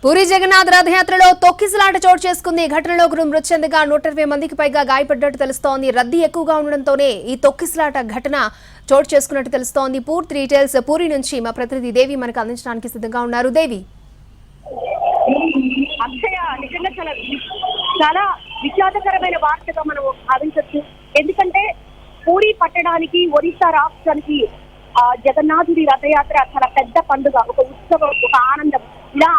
పూరి జగన్నాథ్ రథయాత్రలో తొక్కిసలాట చోటు చేసుకుంది. ఈ ఘటనలో మృతి చెందగా 120 మందికి పైగా గాయపడ్డట్టు తెలుస్తోంది. రద్దీ ఎక్కువగా ఉండడంతోనే ఈ తొక్కిసలాట ఘటన చోటు చేసుకున్నట్టు తెలుస్తోంది. పూర్తి డీటెయిల్స్ పూరి నుంచి మా ప్రతినిధి దేవి మనకు అందించడానికి సిద్ధంగా ఉన్నారు. దేవి, నిజంగా చాలా విషాదకరమైన వార్తగా మనం భావించవచ్చు. ఎందుకంటే పూరి పట్టడానికి, ఒరిస్సా రాష్ట్రానికి జగన్నాథుడి రథయాత్ర చాలా పెద్ద పండుగ, ఒక ఉత్సవం, ఒక ఆనందం. ఇలా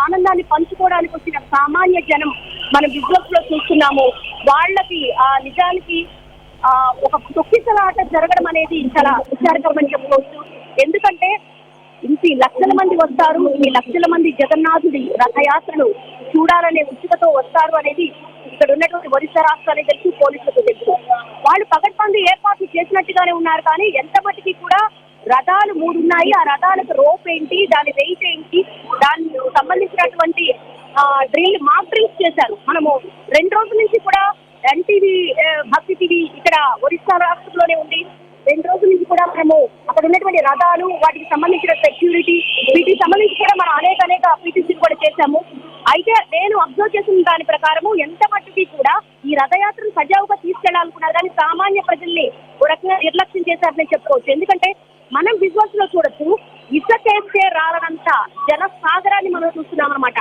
ఆనందాన్ని పంచుకోవడానికి వచ్చిన సామాన్య జనం మనం విజువల్స్ లో చూస్తున్నాము. వాళ్ళకి నిజానికి ఒక తొక్కిసలాట జరగడం అనేది చాలా విచారకరమని చెప్పుకోవచ్చు. ఎందుకంటే ఇంటి లక్షల మంది వస్తారు, ఈ లక్షల మంది జగన్నాథుడి రథయాత్రను చూడాలనే ఉత్సుకతో వస్తారు అనేది ఇక్కడ ఉన్నటువంటి ఒరిస్సా రాష్ట్రానికి తెలుసు, పోలీసులకు తెలుసు. వాళ్ళు పగడ్బందీ ఏర్పాట్లు చేసినట్టుగానే ఉన్నారు. కానీ ఎంత మటుకి కూడా రథాలు 3 ఉన్నాయి. ఆ రథాలకు రోప్ ఏంటి, దాని వెయిట్ ఏంటి, దానికి సంబంధించినటువంటి మాక్ డ్రిల్స్ చేశారు. మనము 2 రోజుల నుంచి కూడా ఎన్టీవీ, భక్తి టీవీ ఇక్కడ ఒరిస్సా రాష్ట్రంలోనే ఉంది. 2 రోజుల నుంచి కూడా మనము అక్కడ ఉన్నటువంటి రథాలు, వాటికి సంబంధించిన సెక్యూరిటీ, వీటికి సంబంధించి కూడా మనం అనేక పీటీసీలు కూడా చేశాము. అయితే నేను అబ్జర్వ్ చేసిన దాని ప్రకారము ఎంత మట్టుకి కూడా ఈ రథయాత్రను సజావుగా తీసుకెళ్లాలనుకున్నారు, కానీ సామాన్య ప్రజల్ని ఒక రకంగా నిర్లక్ష్యం చేశారని చెప్పుకోవచ్చు. ఎందుకంటే మనం విజువల్స్ లో చూడొచ్చు, ఇసుకేస్తే రాలనంత జనసాగరాన్ని మనం చూస్తున్నాం అనమాట.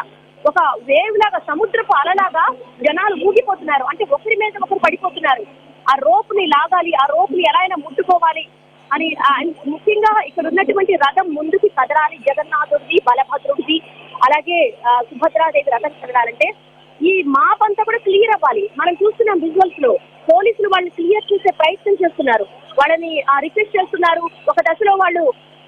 ఒక వేవ్ లాగా, సముద్రపు అలలాగా జనాలు ఊగిపోతున్నారు. అంటే ఒకరి మీద ఒకరు పడిపోతున్నారు. ఆ రోప్ ని లాగాలి, ఆ రోప్ ని ఎలా అయినా ముట్టుకోవాలి అని. ముఖ్యంగా ఇక్కడ ఉన్నటువంటి రథం ముందుకి కదలాలి. జగన్నాథుడిది, బలభద్రుడిది, అలాగే సుభద్రాదేవి రథం కదలాలంటే ఈ మాప్ అంతా కూడా క్లియర్ అవ్వాలి. మనం చూస్తున్నాం విజువల్స్ లో, పోలీసులు వాళ్ళని క్లియర్ చేసే ప్రయత్నం చేస్తున్నారు, వాళ్ళని రిక్వెస్ట్ చేస్తున్నారు. ఒక దశలో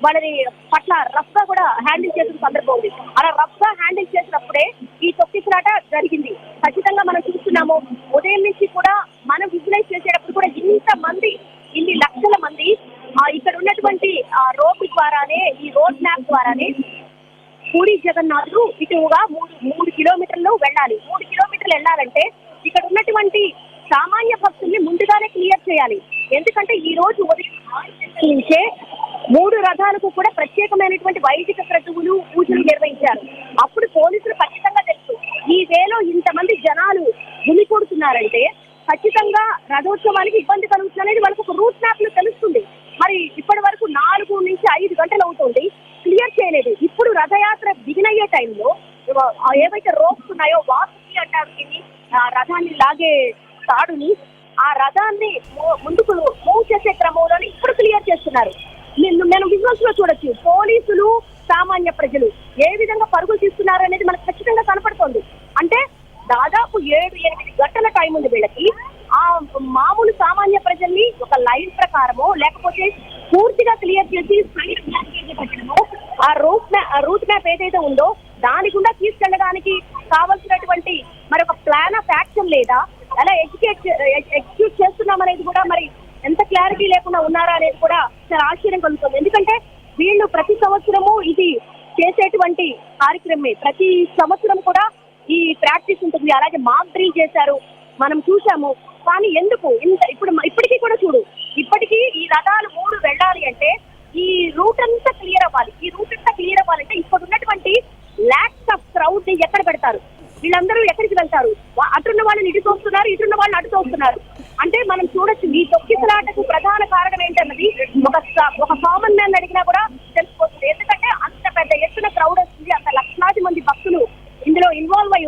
వాళ్ళని పట్ల రఫ్ గా కూడా హ్యాండిల్ చేసిన సందర్భం ఉంది. అలా రఫ్ గా హ్యాండిల్ చేసినప్పుడే ఈ తొక్కిసలాట జరిగింది. ఖచ్చితంగా మనం చూస్తున్నాము. ఉదయం నుంచి కూడా మనం విజువలైజ్ చేసేటప్పుడు కూడా ఇంతమంది, ఇన్ని లక్షల మంది ఇక్కడ ఉన్నటువంటి రోడ్డు ద్వారానే, ఈ రోడ్ మ్యాప్ ద్వారానే పూరి జగన్నాథుడు ఇటుగా 3 కిలోమీటర్లు వెళ్ళాలి. 3 కిలోమీటర్లు వెళ్ళాలంటే ఇక్కడ ఉన్నటువంటి సామాన్య భక్తుల్ని ముందుగానే క్లియర్ చేయాలి. ఎందుకంటే ఈ రోజు ఉదయం 6 గంటల నుంచే 3 రథాలకు కూడా ప్రత్యేకమైనటువంటి వైదిక క్రతువులు, పూజలు నిర్వహించారు. అప్పుడు పోలీసులు ఖచ్చితంగా తెలుసు, ఈ వేలో ఇంతమంది జనాలు గుమికూడుతున్నారంటే ఖచ్చితంగా రథోత్సవానికి ఇబ్బంది కలుగుతుంది అనేది వాళ్ళకు ఒక రూట్ మ్యాప్ లో తెలుస్తుంది. మరి ఇప్పటి వరకు 4 నుంచి 5 గంటలు అవుతుంది, క్లియర్ చేయలేదు. ఇప్పుడు రథయాత్ర బిగినయ్యే టైంలో ఏవైతే రోప్స్ ఉన్నాయో, వాసుకి అంటారు దీన్ని, రథాన్ని లాగే తాడుని, ఆ రథాన్ని ముందుకు మూవ్ చేసే క్రమంలో ఇప్పుడు క్లియర్ చేస్తున్నారు. నేను విజువల్స్ లో చూడొచ్చు, పోలీసులు, సామాన్య ప్రజలు ఏ విధంగా పరుగులు తీస్తున్నారు అనేది మనకు ఖచ్చితంగా కనపడుతోంది. అంటే దాదాపు 7-8 గంటల టైం ఉంది వీళ్ళకి. ఆ మామూలు సామాన్య ప్రజల్ని ఒక లైన్ ప్రకారమో లేకపోతే పూర్తిగా క్లియర్ చేసి సైడ్ బ్లాకేజ్ పెట్టడమో, ఆ రూట్ మ్యాప్ ఏదైతే ఉందో దాని గుండా తీసుకెళ్ళడానికి కావాల్సినటువంటి మరొక ప్లాన్ ఆఫ్ యాక్షన్ లేదా, ఎలా ఎగ్జిక్యూట్ చేస్తున్నాం అనేది కూడా మరి ఎంత క్లారిటీ లేకుండా ఉన్నారా అనేది కూడా చాలా ఆశ్చర్యం కలుగుతుంది. ఎందుకంటే వీళ్ళు ప్రతి సంవత్సరము ఇది చేసేటువంటి కార్యక్రమమే. ప్రతి సంవత్సరం కూడా ఈ ప్రాక్టీస్ ఉంటుంది. అలాగే మాక్ డ్రిల్ చేశారు, మనం చూసాము. కానీ ఎందుకు ఇప్పటికీ కూడా చూడు, ఇప్పటికీ ఈ రథాలు 3 వెళ్ళాలి అంటే ఈ రూట్ అంతా క్లియర్ అవ్వాలి. ఈ రూట్ అంతా క్లియర్ అవ్వాలంటే ఇప్పుడు ఉన్నటువంటి ల్యాక్స్ ఆఫ్ క్రౌడ్ ని ఎక్కడ పెడతారు, వీళ్ళందరూ ఎక్కడికి వెళ్తారు? అటున్న వాళ్ళని ఇటు తోస్తున్నారు, ఇటున్న వాళ్ళని అటు తోస్తున్నారు. అంటే మనం చూడొచ్చు, ఈ తొక్కిసలాటకు ప్రధాన కారణం ఏంటన్నది ఒక కామన్ మ్యాన్ అడిగినా కూడా తెలిసిపోతుంది. ఎందుకంటే అంత పెద్ద ఎత్తున క్రౌడ్ వస్తుంది, అంత లక్షలాది మంది భక్తులు ఇందులో ఇన్వాల్వ్ అయి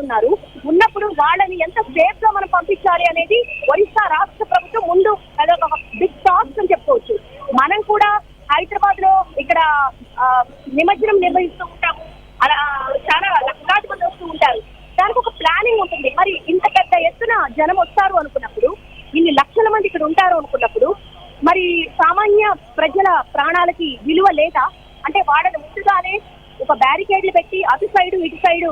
ఉన్నప్పుడు వాళ్ళని ఎంత సేఫ్ గా మనం పంపించాలి అనేది ఒరిస్సా రాష్ట్ర ప్రభుత్వం ముందు అదొక బిగ్ టాస్క్ అని చెప్పుకోవచ్చు. మనం కూడా హైదరాబాద్ లో ఇక్కడ నిమజ్జనం నిర్వహిస్తూ ఉంటాము, అలా చాలా లక్షలాది మంది వస్తూ ఉంటారు. దానికి ఒక ప్లానింగ్ ఉంటుంది. మరి ఇంత పెద్ద ఎత్తున జనం వస్తారు అనుకున్నప్పుడు, ఇన్ని లక్షల మంది ఇక్కడ ఉంటారు అనుకున్నప్పుడు, మరి సామాన్య ప్రజల ప్రాణాలకి విలువ లేదా? అంటే వాళ్ళని ముందుగానే ఒక బ్యారికేడ్లు పెట్టి అటు సైడు ఇటు సైడు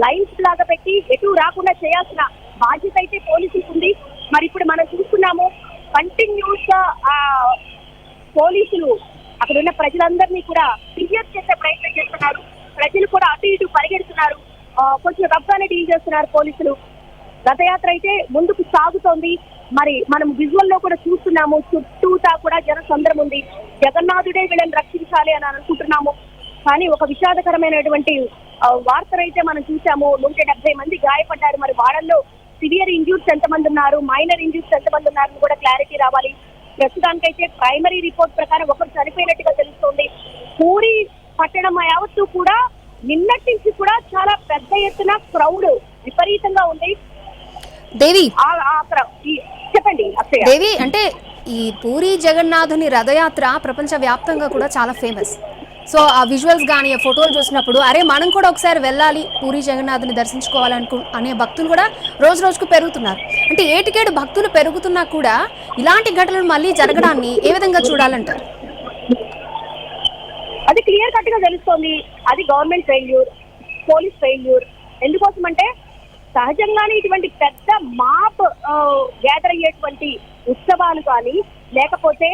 లైన్స్ లాగా పెట్టి ఎటు రాకుండా చేయాల్సిన బాధ్యత అయితే పోలీసులకు ఉంది. మరి ఇప్పుడు మనం చూస్తున్నాము, కంటిన్యూస్ గా పోలీసులు అక్కడ ఉన్న ప్రజలందరినీ కూడా క్లియర్ చేసే ప్రయత్నం చేస్తున్నారు. ప్రజలు కూడా అటు ఇటు పరిగెడుతున్నారు, కొంచెం రఫ్గానే డీల్ చేస్తున్నారు పోలీసులు. రథయాత్ర అయితే ముందుకు సాగుతోంది. మరి మనం విజువల్ లో కూడా చూస్తున్నాము, చుట్టూతా కూడా జనసంద్రం ఉంది. జగన్నాథుడే వీళ్ళని రక్షించాలి అని అనుకుంటున్నాము. కానీ ఒక విషాదకరమైనటువంటి వార్తలైతే మనం చూసాము. 170 మంది గాయపడ్డారు. మరి వాళ్ళల్లో సివియర్ ఇంజ్యూర్స్ ఎంతమంది ఉన్నారు, మైనర్ ఇంజ్యూర్స్ ఎంతమంది ఉన్నారు కూడా క్లారిటీ రావాలి. ప్రస్తుతానికైతే ప్రైమరీ రిపోర్ట్ ప్రకారం ఒకరు చనిపోయినట్టుగా తెలుస్తోంది. పూరి పట్టణం యావత్తు కూడా నిన్నటి నుంచి కూడా చాలా పెద్ద ఎత్తున క్రౌడ్ విపరీతంగా ఉంది. దేవి చెప్పండి అక్షయ. దేవి, అంటే ఈ పూరి జగన్నాథుని రథయాత్ర ప్రపంచ వ్యాప్తంగా కూడా చాలా ఫేమస్. సో ఆ విజువల్స్ కానీ ఆ ఫోటోలు చూసినప్పుడు అరే మనం కూడా ఒకసారి వెళ్ళాలి పూరి జగన్నాథుని అనే భక్తులు కూడా రోజు రోజుకు పెరుగుతున్నారు. అంటే ఏటికేడు భక్తులు పెరుగుతున్నా కూడా ఇలాంటి ఘటనలు మళ్ళీ జరగడాన్ని ఏ విధంగా చూడాలంటారు? అది క్లియర్ కట్ గా తెలుస్తోంది. అది గవర్నమెంట్ ఫెయిల్యూర్, పోలీస్ ఫెయిల్యూర్. ఎందుకోసం అంటే సహజంగానే ఇటువంటి పెద్ద మాప్ గ్యాదర్ అయ్యేటువంటి ఉత్సవాలు కానీ లేకపోతే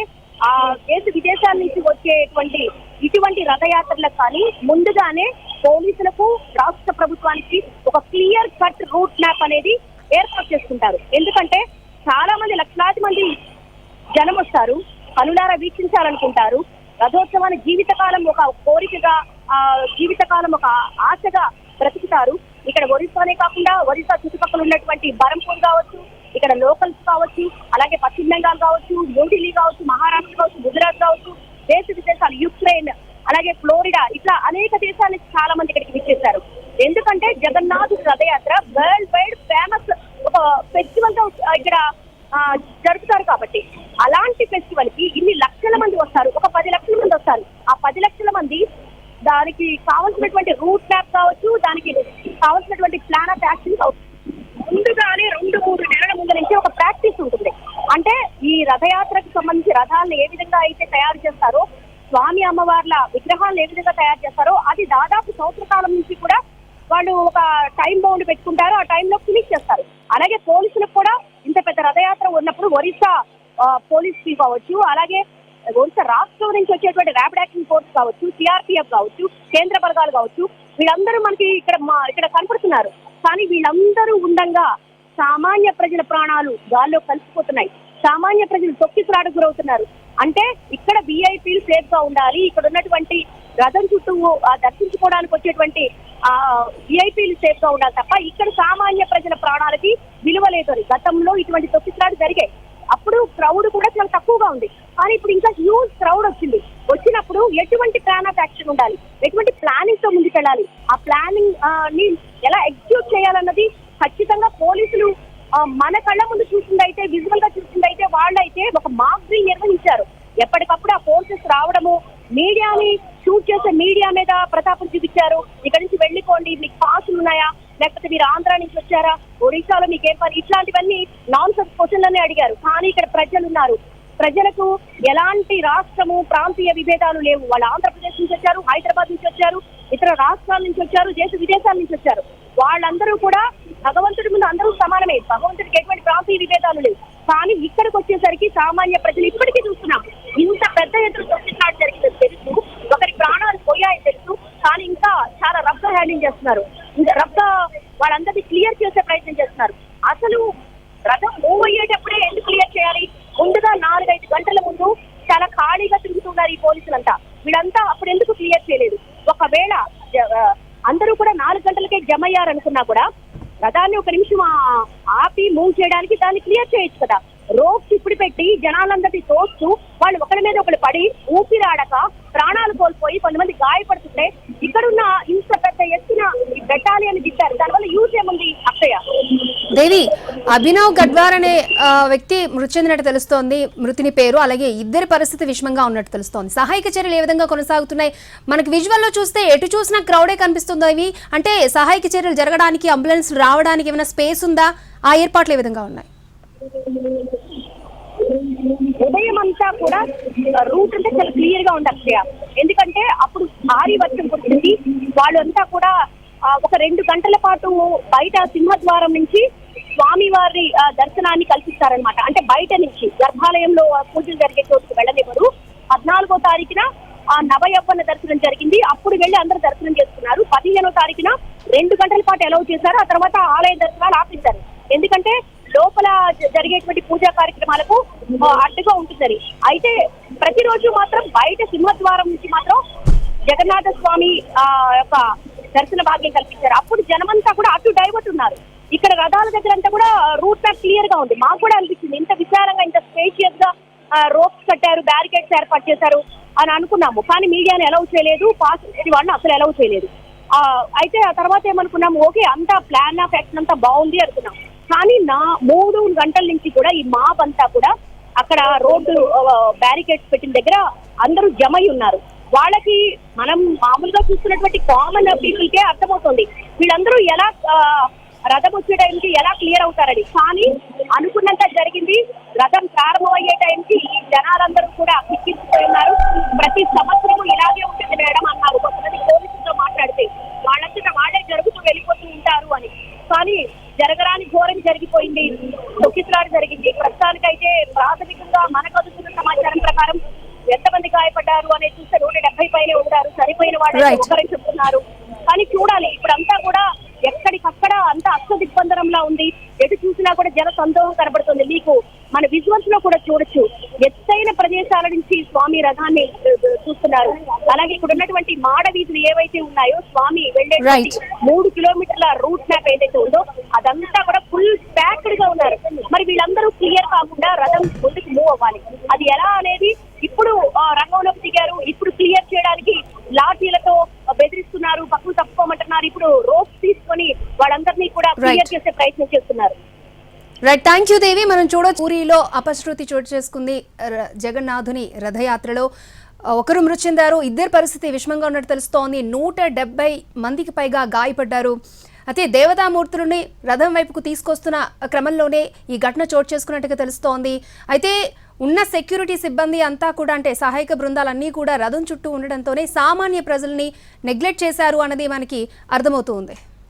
ఆ దేశ విదేశాల నుంచి వచ్చేటువంటి ఇటువంటి రథయాత్రలకు కానీ ముందుగానే పోలీసులకు రాష్ట్ర ప్రభుత్వానికి ఒక క్లియర్ కట్ రూట్ మ్యాప్ అనేది ఏర్పాటు చేసుకుంటారు. ఎందుకంటే చాలా మంది లక్షలాది మంది జనం వస్తారు, కనులారా వీక్షించాలనుకుంటారు. రథోత్సవాన్ని జీవితకాలం ఒక కోరికగా, జీవితకాలం ఒక ఆశగా బ్రతుకుతారు. ఇక్కడ ఒరిస్సానే కాకుండా ఒరిస్సా చుట్టుపక్కల ఉన్నటువంటి బరంపూర్ కావచ్చు, ఇక్కడ లోకల్స్ కావచ్చు, అలాగే పశ్చిమ బెంగాల్ కావచ్చు, న్యూఢిల్లీ కావచ్చు, మహారాష్ట్ర కావచ్చు, గుజరాత్ కావచ్చు, దేశ విదేశాలు, యుక్రెయిన్, అలాగే ఫ్లోరిడా, ఇట్లా అనేక దేశాల నుంచి చాలా మంది ఇక్కడికి విచ్చేశారు. ఎందుకంటే జగన్నాథుడి రథయాత్ర వరల్డ్ వైడ్ ఫేమస్ ఒక ఫెస్టివల్ గా ఇక్కడ జరుపుతారు కాబట్టి అలాంటి ఫెస్టివల్ కి ఇన్ని లక్షల మంది వస్తారు. ఒక 10 లక్షల మంది వస్తారు. ఆ 10 లక్షల మంది దానికి కావాల్సినటువంటి రూట్ మ్యాప్ కావచ్చు, దానికి కావాల్సినటువంటి ప్లాన్ ఆఫ్ యాక్షన్ కావచ్చు. ముందుగానే 2-3 నెలల ముందు నుంచి ఒక ప్రాక్టీస్ ఉంటుంది. అంటే ఈ రథయాత్రకు సంబంధించి రథాలను ఏ విధంగా అయితే తయారు చేస్తారో, స్వామి అమ్మవార్ల విగ్రహాలను ఏ విధంగా తయారు చేస్తారో అది దాదాపు సంవత్సర కాలం నుంచి కూడా వాళ్ళు ఒక టైం బౌండ్ పెట్టుకుంటారు. ఆ టైంలో ఫినిష్ చేస్తారు. అలాగే పోలీసులకు కూడా ఇంత పెద్ద రథయాత్ర ఉన్నప్పుడు ఒరిస్సా పోలీస్ కావచ్చు, అలాగే ఒరిస్సా రాష్ట్రం నుంచి వచ్చేటువంటి ర్యాపిడ్ యాక్షన్ ఫోర్స్ కావచ్చు, సిఆర్పిఎఫ్ కావచ్చు, కేంద్ర బలగాలు కావచ్చు, వీళ్ళందరూ మనకి ఇక్కడ కనపడుతున్నారు. కానీ వీళ్ళందరూ ఉండంగా సామాన్య ప్రజల ప్రాణాలు గాల్లో కలిసిపోతున్నాయి. సామాన్య ప్రజలు తొక్కిసలాటకు గురవుతున్నారు. అంటే ఇక్కడ విఐపీలు సేఫ్ గా ఉండాలి, ఇక్కడ ఉన్నటువంటి రథం చుట్టూ దర్శించుకోవడానికి వచ్చేటువంటి విఐపీలు సేఫ్ గా ఉండాలి తప్ప ఇక్కడ సామాన్య ప్రజల ప్రాణాలకి విలువ లేదు. గతంలో ఇటువంటి తొక్కిసలాట జరిగాయి. అప్పుడు క్రౌడ్ కూడా చాలా తక్కువగా ఉంది. కానీ ఇప్పుడు ఇంకా హ్యూజ్ క్రౌడ్ వచ్చినప్పుడు ఎటువంటి ప్లాన్ ఆఫ్ యాక్షన్ ఉండాలి, ఎటువంటి ప్లానింగ్ తో ముందుకెళ్ళాలి, ఆ ప్లానింగ్ ని ఎలా ఎగ్జిక్యూట్ చేయాలన్నది ఖచ్చితంగా పోలీసులు మన కళ్ళ ముందు చూసిందైతే, విజువల్ గా చూసిందైతే వాళ్ళైతే ఒక మాక్ డ్రిల్ నిర్వహించారు. ఎప్పటికప్పుడు ఆ ఫోర్సెస్ రావడము, మీడియాని షూట్ చేసే మీడియా మీద ప్రతాపం చూపించారు. ఇక్కడి నుంచి వెళ్ళిపోండి, మీకు పాసులు ఉన్నాయా, లేకపోతే మీరు ఆంధ్ర నుంచి వచ్చారా, ఒడిశాలో మీకేం పని, ఇట్లాంటివన్నీ నాన్ సెన్స్ క్వశ్చన్లనే అడిగారు. కానీ ఇక్కడ ప్రజలు ఉన్నారు. ప్రజలకు ఎలాంటి రాష్ట్రము ప్రాంతీయ విభేదాలు లేవు. వాళ్ళు ఆంధ్రప్రదేశ్ నుంచి వచ్చారు, హైదరాబాద్ నుంచి వచ్చారు, ఇతర రాష్ట్రాల నుంచి వచ్చారు, దేశ విదేశాల నుంచి వచ్చారు. వాళ్ళందరూ కూడా భగవంతుడి ముందు అందరూ సమానమే. భగవంతుడికి ఎటువంటి ప్రాంతీయ విభేదాలు లేవు. కానీ ఇక్కడికి వచ్చేసరికి సామాన్య ప్రజలు ఇప్పటికీ చూస్తున్నాం, ఇంత పెద్ద ఎత్తున తొక్కిసలాట జరిగిందని తెలుసు, ఒకరి ప్రాణాలు పోయాయని తెలుసు, కానీ ఇంకా చాలా రఫ్ గా హ్యాండిల్ చేస్తున్నారు. రఫ్ గా వాళ్ళందరినీ క్లియర్ చేసే ప్రయత్నం చేస్తున్నారు. అసలు రథం మూవ్ అయ్యేటప్పుడే ఎందుకు క్లియర్ చేయాలి? ముందుగా 4-5 గంటల ముందు చాలా ఖాళీగా తిరుగుతున్నారు ఈ పోలీసులంతా. వీళ్ళంతా అప్పుడు ఎందుకు క్లియర్ చేయలేదు? ఒకవేళ అందరూ కూడా 4 గంటలకే జమ అయ్యారనుకున్నా కూడా రథాన్ని ఒక నిమిషం ఆపి మూవ్ చేయడానికి దాన్ని క్లియర్ చేయొచ్చు కదా. రోప్స్ ఇప్పుడు పెట్టి జనాలందరినీ తోస్తూ వాళ్ళు ఒకరి మీద ఒకరు పడి ఊపిరాడక ప్రాణాలు కోల్పోయి కొంతమంది గాయపడుతుంటే ఇక్కడున్న ఇంత పెద్ద ఎత్తున బెటాలియన్ దిట్టారు. దానివల్ల యూజ్ ఏముంది అక్షయ? దేవి, అభినవ్ గడ్వార్ అనే వ్యక్తి మృతి చెందినట్టు తెలుస్తోంది. మృతిని పేరు, అలాగే ఇద్దరి పరిస్థితి విషమంగా ఉన్నట్టు తెలుస్తోంది. సహాయక చర్యలు ఏ విధంగా కొనసాగుతున్నాయి? మనకి విజువల్లో చూస్తే ఎటు చూసినా క్రౌడే కనిపిస్తుందో. ఇవి అంటే సహాయక చర్యలు జరగడానికి, అంబులెన్స్ రావడానికి ఏమైనా స్పేస్ ఉందా? ఆ ఏర్పాట్లు ఏ విధంగా ఉన్నాయి? ఉదయం అంతా కూడా రూట్ అంటే చాలా క్లియర్ గా ఉంది అక్షయ. ఎందుకంటే అప్పుడు భారీ వర్షం కురిసింది. వాళ్ళంతా కూడా ఒక 2 గంటల పాటు బయట సింహద్వారం నుంచి స్వామివారి దర్శనాన్ని కల్పిస్తారనమాట. అంటే బయట నుంచి గర్భాలయంలో పూజలు జరిగే చోటుకు వెళ్ళనివ్వరు. 14వ తారీఖున నవయవ్వన దర్శనం జరిగింది. అప్పుడు వెళ్ళి అందరూ దర్శనం చేసుకున్నారు. 15వ తారీఖున 2 గంటల పాటు అలౌ చేశారు. ఆ తర్వాత ఆలయ దర్శనాలు ఆపించారు. ఎందుకంటే లోపల జరిగేటువంటి పూజా కార్యక్రమాలకు అడ్డుగా ఉంటుందని. అయితే ప్రతిరోజు మాత్రం బయట సింహద్వారం నుంచి మాత్రం జగన్నాథ స్వామి యొక్క దర్శన భాగ్యం కల్పించారు. అప్పుడు జనమంతా కూడా అటు డైవర్ట్ ఉన్నారు. ఇక్కడ రథాల దగ్గర అంతా కూడా రూట్ మ్యాప్ క్లియర్ గా ఉంది. మాకు కూడా అనిపించింది ఇంత విశాలంగా ఇంత స్పేషియస్ గా రోప్స్ కట్టారు, బ్యారికేడ్స్ ఏర్పాటు చేశారు అని అనుకున్నాము. కానీ మీడియాని అలౌ చేయలేదు, పాస్ వాళ్ళని అసలు అలౌ చేయలేదు. అయితే ఆ తర్వాత ఏమనుకున్నాము, ఓకే అంతా ప్లాన్ ఆఫ్ యాక్షన్ అంతా బాగుంది అనుకున్నాం. కానీ 3 గంటల నుంచి కూడా ఈ మాప్ అంతా కూడా అక్కడ రోడ్డు బ్యారికేడ్స్ పెట్టిన దగ్గర అందరూ జమై ఉన్నారు. వాళ్ళకి మనం మామూలుగా చూస్తున్నటువంటి కామన్ పీపుల్ కే అర్థమవుతుంది వీళ్ళందరూ ఎలా రథం వచ్చే టైంకి ఎలా క్లియర్ అవుతారని. కానీ అనుకున్నంత జరిగింది. రథం ప్రారంభమయ్యే టైంకి ఈ జనాలందరూ కూడా పిచ్చిపోయి ఉన్నారు. ప్రతి సంవత్సరము ఇలాగే ఉంటుంది మేడం అన్నారు. కొంతమంది పోలీసులతో మాట్లాడితే వాళ్ళంతటా వాళ్ళే జరుగుతూ వెళ్ళిపోతూ ఉంటారు అని. కానీ జరగరాని ఘోరం జరిగిపోయింది, తొక్కిసలాట జరిగింది. ప్రస్తుతానికైతే ప్రాథమికంగా మనకు అందుతున్న సమాచారం ప్రకారం ఎంతమంది గాయపడ్డారు అనేది చూస్తే 170 పైనే ఉంటారు. చనిపోయిన వాళ్ళు ఒకరని చెప్తున్నారు. కానీ చూడాలి, ఇప్పుడంతా కూడా ఎక్కడికక్కడ అంతా అష్టదిగ్బంధనంలా ఉంది. ఎటు చూసినా కూడా జన సందోహం కనబడుతుంది. మీకు మన విజువల్స్ లో కూడా చూడొచ్చు, ఎత్తైన ప్రదేశాల నుంచి స్వామి రథాన్ని చూస్తున్నారు. అలాగే ఇక్కడ ఉన్నటువంటి మాడ వీధులు ఏవైతే ఉన్నాయో స్వామి వెళ్లే 3 కిలోమీటర్ల రూట్ మ్యాప్ ఏదైతే ఉందో అదంతా కూడా ఫుల్ ప్యాక్డ్ గా ఉన్నారు. మరి వీళ్ళందరూ క్లియర్ కాకుండా రథం ముందుకు మూవ్ అవ్వాలి. అది ఎలా అనేది ఇప్పుడు రంగంలోకి దిగారు. ఇప్పుడు క్లియర్ చేయడానికి లాఠీలతో బెదిరిస్తున్నారు, పక్కకు తప్పుకోమంటున్నారు. ఇప్పుడు రోప్స్ తీసుకొని వాళ్ళందరినీ కూడా క్లియర్ చేసే ప్రయత్నం చేస్తున్నారు. రైట్, థ్యాంక్ యూ దేవి. మనం చూడొచ్చు, పూరిలో అపశృతి చోటు చేసుకుంది. జగన్నాథుని రథయాత్రలో ఒకరు మృతి చెందారు, ఇద్దరు పరిస్థితి విషమంగా ఉన్నట్టు తెలుస్తోంది. 170 మందికి పైగా గాయపడ్డారు. అయితే దేవతామూర్తులని రథం వైపుకు తీసుకొస్తున్న క్రమంలోనే ఈ ఘటన చోటు చేసుకున్నట్టుగా తెలుస్తోంది. అయితే ఉన్న సెక్యూరిటీ సిబ్బంది అంతా కూడా, అంటే సహాయక బృందాలన్నీ కూడా రథం చుట్టూ ఉండడంతోనే సామాన్య ప్రజల్ని నెగ్లెక్ట్ చేశారు అన్నది మనకి అర్థమవుతూ ఉంది.